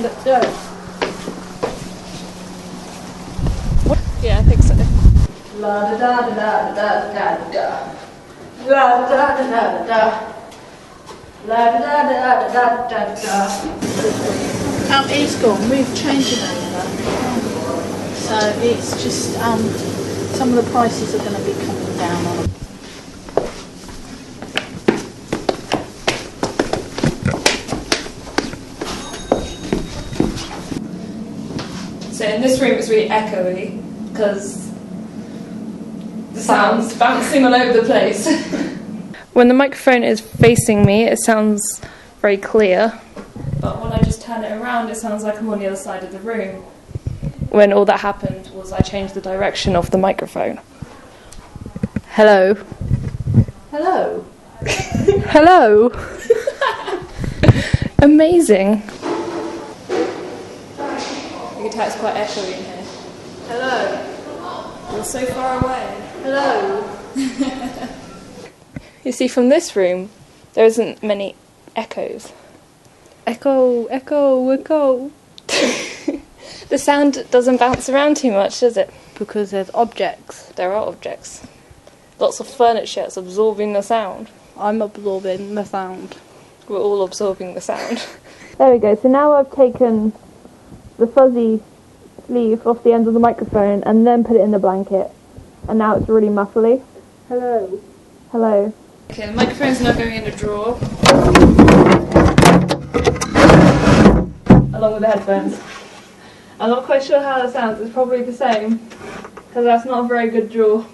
Let's go. Yeah, I think so. La da da da da da da da. La da da da da da. La da da da da da da. It's gone. We've changed it over. So it's just some of the prices are going to be coming down on it. So in this room it's really echoey because the sound's bouncing all over the place. When the microphone is facing me, it sounds very clear. But when I just turn it around, it sounds like I'm on the other side of the room. When all that happened was I changed the direction of the microphone. Hello. Hello. Hello. Amazing. You can tell it's quite echoey in here. Hello. You're so far away. Hello. You see, from this room, there isn't many echoes. Echo, echo, echo. The sound doesn't bounce around too much, does it? Because there's objects. There are objects. Lots of furniture that's absorbing the sound. I'm absorbing the sound. We're all absorbing the sound. There we go. So now I've taken the fuzzy sleeve off the end of the microphone and then put it in the blanket. And now it's really muffly. Hello. Hello. Okay, the microphone's now going in a drawer. Along with the headphones. I'm not quite sure how that sounds. It's probably the same. Because that's not a very good drawer.